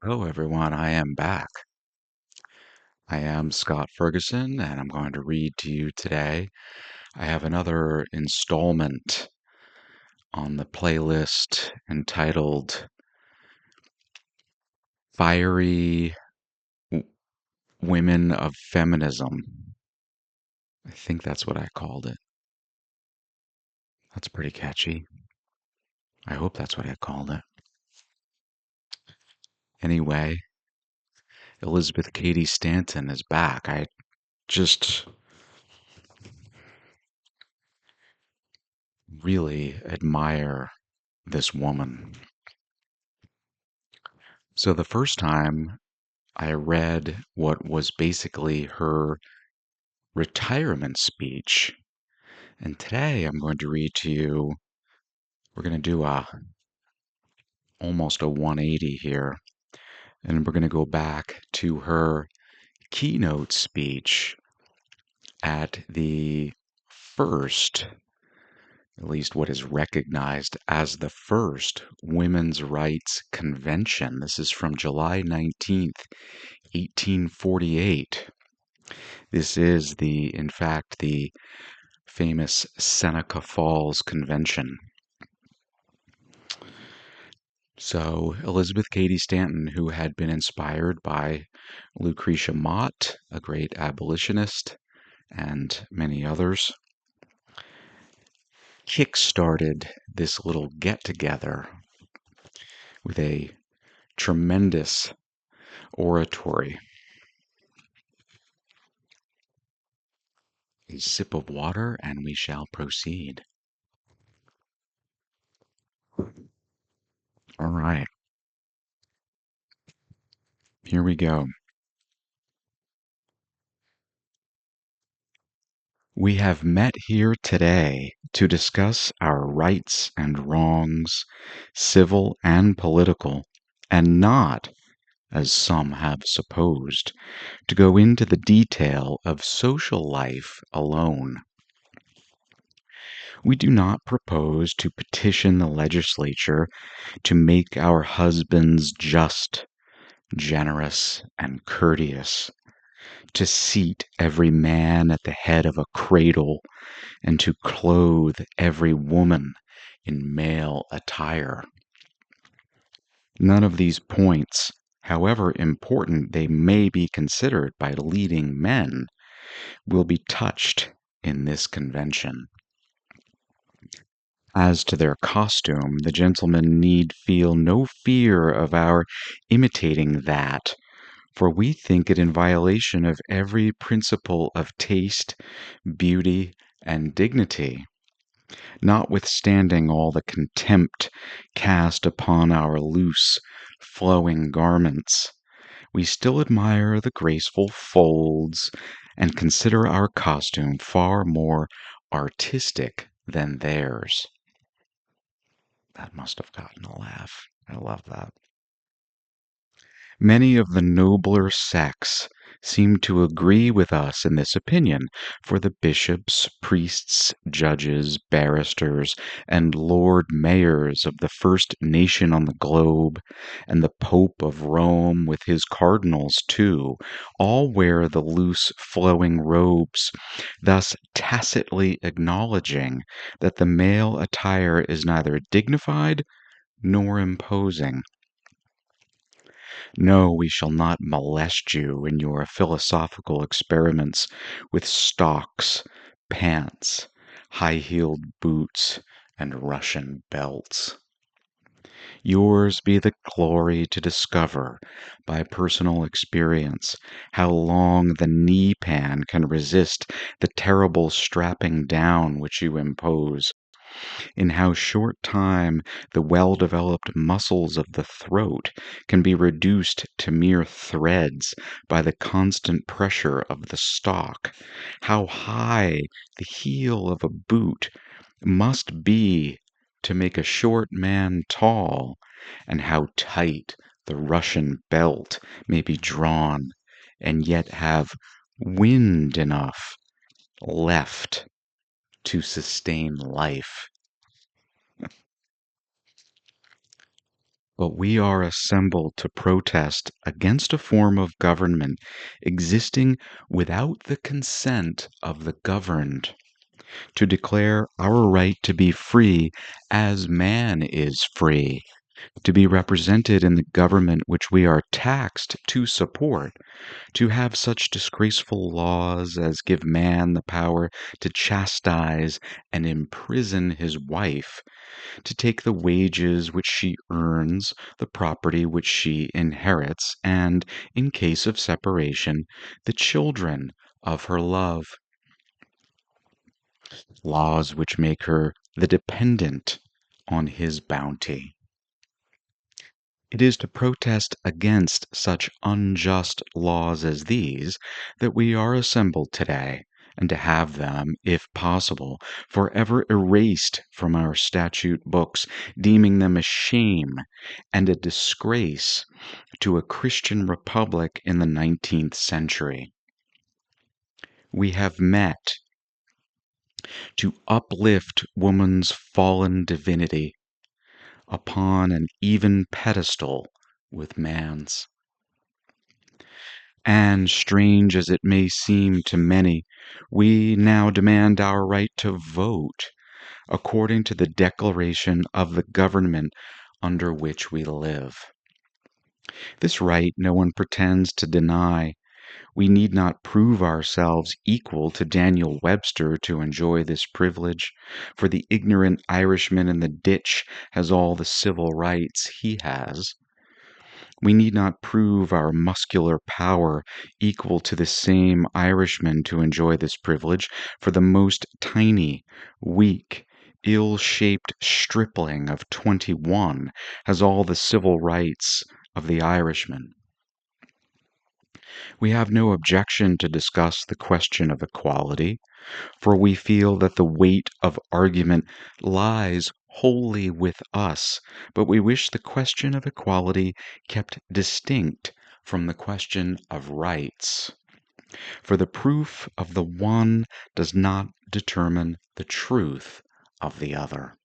Hello, everyone. I am back. I am Scott Ferguson, and I'm going to read to you today. I have another installment on the playlist entitled Fiery Women of Feminism. I think that's what I called it. That's pretty catchy. I hope that's what I called it. Anyway, Elizabeth Cady Stanton is back. I just really admire this woman. So the first time I read what was basically her retirement speech. And today I'm going to read to you, we're going to do almost a 180 here. And we're going to go back to her keynote speech at the first, at least what is recognized as the first Women's Rights Convention. This is from July 19th, 1848. This is in fact, the famous Seneca Falls Convention. So Elizabeth Cady Stanton, who had been inspired by Lucretia Mott, a great abolitionist, and many others, kick-started this little get-together with a tremendous oratory. A sip of water, and we shall proceed. All right, here we go. We have met here today to discuss our rights and wrongs, civil and political, and not, as some have supposed, to go into the detail of social life alone. We do not propose to petition the legislature to make our husbands just, generous, and courteous, to seat every man at the head of a cradle, and to clothe every woman in male attire. None of these points, however important they may be considered by leading men, will be touched in this convention. As to their costume, the gentlemen need feel no fear of our imitating that, for we think it in violation of every principle of taste, beauty, and dignity. Notwithstanding all the contempt cast upon our loose, flowing garments, we still admire the graceful folds and consider our costume far more artistic than theirs. That must have gotten a laugh. I love that. Many of the nobler sex seem to agree with us in this opinion, for the bishops, priests, judges, barristers, and lord mayors of the first nation on the globe, and the Pope of Rome with his cardinals too, all wear the loose flowing robes, thus tacitly acknowledging that the male attire is neither dignified nor imposing. No, we shall not molest you in your philosophical experiments with stocks, pants, high-heeled boots, and Russian belts. Yours be the glory to discover, by personal experience, how long the knee-pan can resist the terrible strapping down which you impose, in how short time the well-developed muscles of the throat can be reduced to mere threads by the constant pressure of the stock, how high the heel of a boot must be to make a short man tall, and how tight the Russian belt may be drawn and yet have wind enough left to sustain life. but we are assembled to protest against a form of government existing without the consent of the governed, to declare our right to be free as man is free, to be represented in the government which we are taxed to support, to have such disgraceful laws as give man the power to chastise and imprison his wife, to take the wages which she earns, the property which she inherits, and, in case of separation, the children of her love. Laws which make her the dependent on his bounty. It is to protest against such unjust laws as these that we are assembled today, and to have them, if possible, forever erased from our statute books, deeming them a shame and a disgrace to a Christian republic in the 19th century. We have met to uplift woman's fallen divinity upon an even pedestal with man's. And strange as it may seem to many, we now demand our right to vote according to the declaration of the government under which we live. This right no one pretends to deny. We need not prove ourselves equal to Daniel Webster to enjoy this privilege, for the ignorant Irishman in the ditch has all the civil rights he has. We need not prove our muscular power equal to the same Irishman to enjoy this privilege, for the most tiny, weak, ill-shaped stripling of 21 has all the civil rights of the Irishman. We have no objection to discuss the question of equality, for we feel that the weight of argument lies wholly with us, but we wish the question of equality kept distinct from the question of rights. For the proof of the one does not determine the truth of the other.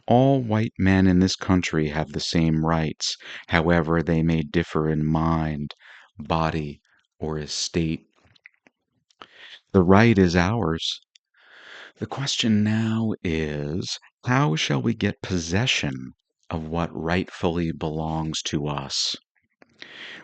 All white men in this country have the same rights, however they may differ in mind, body, or estate. The right is ours. The question now is, how shall we get possession of what rightfully belongs to us?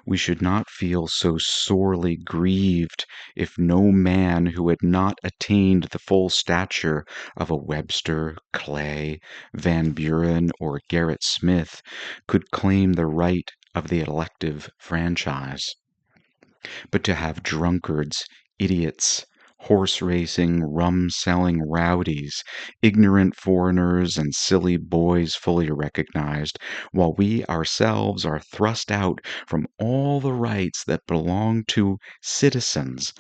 We should not feel so sorely grieved if no man who had not attained the full stature of a Webster, Clay, Van Buren, or Gerrit Smith could claim the right of the elective franchise. But to have drunkards, idiots, horse-racing, rum-selling rowdies, ignorant foreigners, and silly boys fully recognized, while we ourselves are thrust out from all the rights that belong to citizens,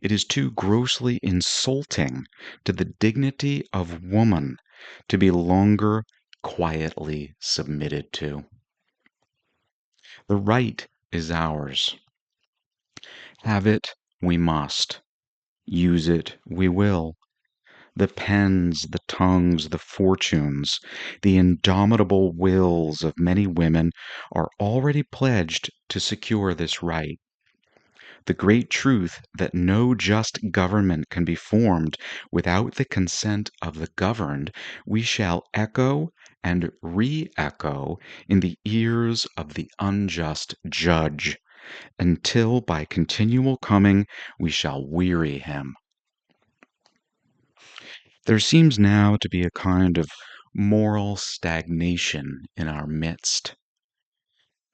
it is too grossly insulting to the dignity of woman to be longer quietly submitted to. The right is ours. Have it we must. Use it we will. The pens, the tongues, the fortunes, the indomitable wills of many women are already pledged to secure this right. The great truth that no just government can be formed without the consent of the governed, we shall echo and re-echo in the ears of the unjust judge, until by continual coming we shall weary him. There seems now to be a kind of moral stagnation in our midst.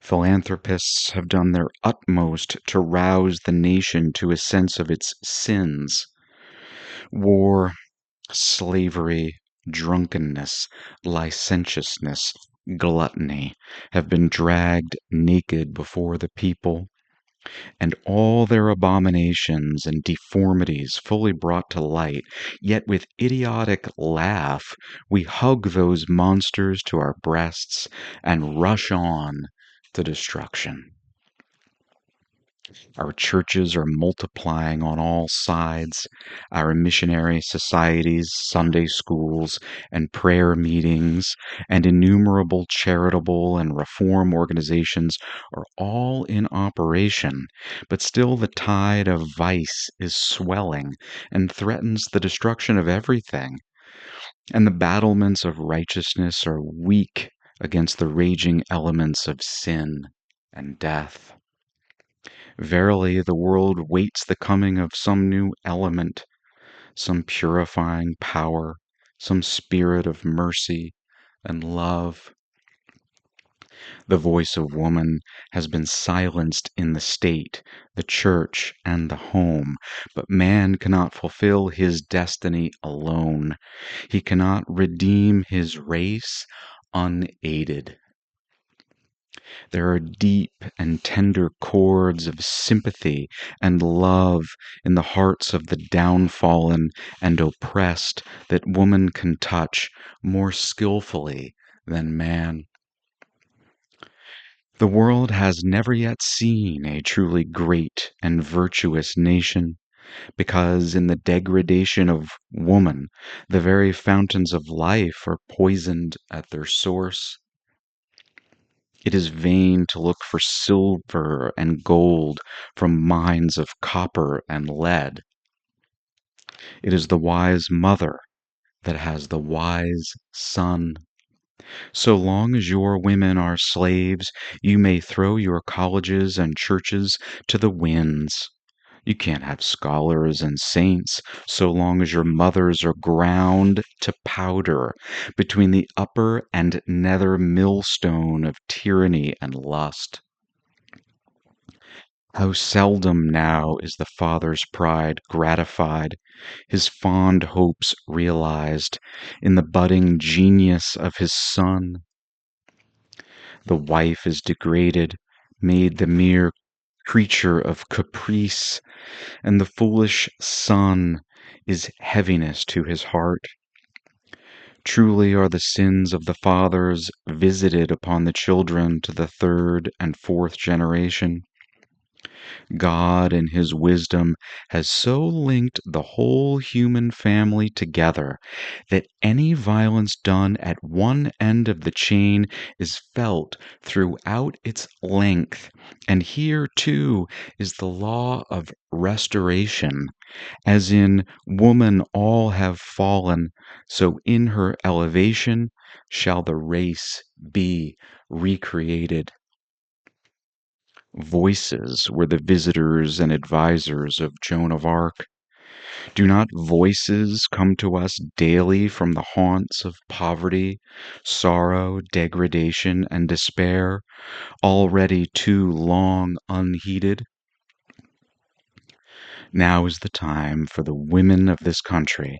Philanthropists have done their utmost to rouse the nation to a sense of its sins. War, slavery, drunkenness, licentiousness, gluttony have been dragged naked before the people, and all their abominations and deformities fully brought to light, yet with idiotic laugh we hug those monsters to our breasts and rush on to destruction. Our churches are multiplying on all sides. Our missionary societies, Sunday schools, and prayer meetings, and innumerable charitable and reform organizations are all in operation, but still the tide of vice is swelling and threatens the destruction of everything, and the battlements of righteousness are weak against the raging elements of sin and death. Verily, the world waits the coming of some new element, some purifying power, some spirit of mercy and love. The voice of woman has been silenced in the state, the church, and the home, but man cannot fulfill his destiny alone. He cannot redeem his race unaided. There are deep and tender chords of sympathy and love in the hearts of the downfallen and oppressed that woman can touch more skillfully than man. The world has never yet seen a truly great and virtuous nation, because in the degradation of woman, the very fountains of life are poisoned at their source. It is vain to look for silver and gold from mines of copper and lead. It is the wise mother that has the wise son. So long as your women are slaves, you may throw your colleges and churches to the winds. You can't have scholars and saints so long as your mothers are ground to powder between the upper and nether millstone of tyranny and lust. How seldom now is the father's pride gratified, his fond hopes realized in the budding genius of his son. The wife is degraded, made the mere creature of caprice, and the foolish son is heaviness to his heart. Truly are the sins of the fathers visited upon the children to the third and fourth generation. God, in his wisdom, has so linked the whole human family together that any violence done at one end of the chain is felt throughout its length. And here, too, is the law of restoration. As in woman all have fallen, so in her elevation shall the race be recreated. Voices were the visitors and advisers of Joan of Arc. Do not voices come to us daily from the haunts of poverty, sorrow, degradation, and despair, already too long unheeded? Now is the time for the women of this country,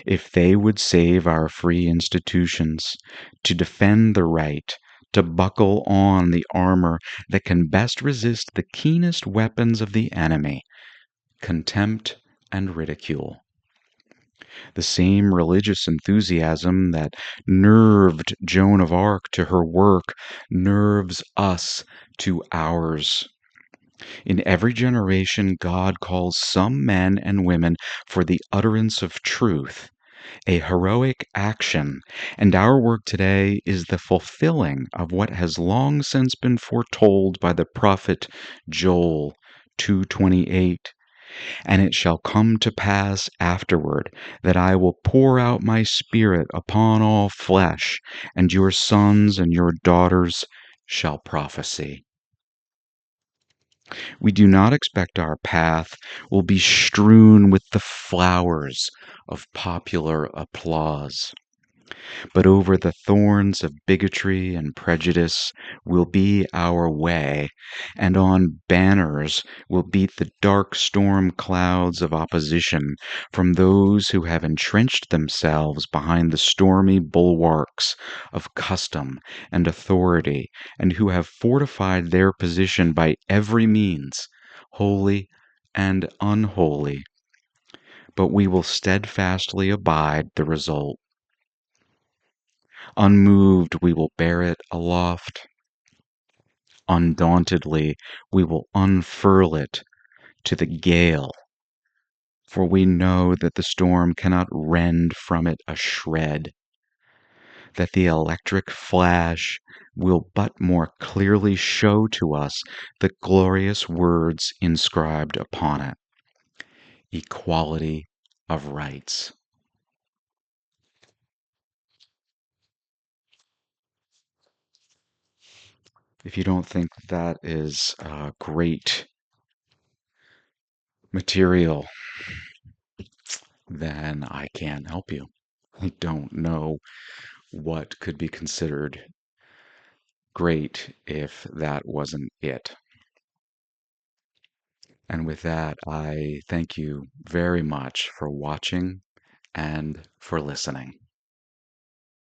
if they would save our free institutions, to defend the right, to buckle on the armor that can best resist the keenest weapons of the enemy, contempt and ridicule. The same religious enthusiasm that nerved Joan of Arc to her work nerves us to ours. In every generation, God calls some men and women for the utterance of truth, a heroic action, and our work today is the fulfilling of what has long since been foretold by the prophet Joel 2:28. And it shall come to pass afterward that I will pour out my spirit upon all flesh, and your sons and your daughters shall prophesy. We do not expect our path will be strewn with the flowers of popular applause, but over the thorns of bigotry and prejudice will be our way, and on banners will beat the dark storm clouds of opposition from those who have entrenched themselves behind the stormy bulwarks of custom and authority, and who have fortified their position by every means, holy and unholy. But we will steadfastly abide the result. Unmoved, we will bear it aloft. Undauntedly, we will unfurl it to the gale, for we know that the storm cannot rend from it a shred, that the electric flash will but more clearly show to us the glorious words inscribed upon it: equality of rights. If you don't think that is great material, then I can't help you. I don't know what could be considered great if that wasn't it. And with that, I thank you very much for watching and for listening.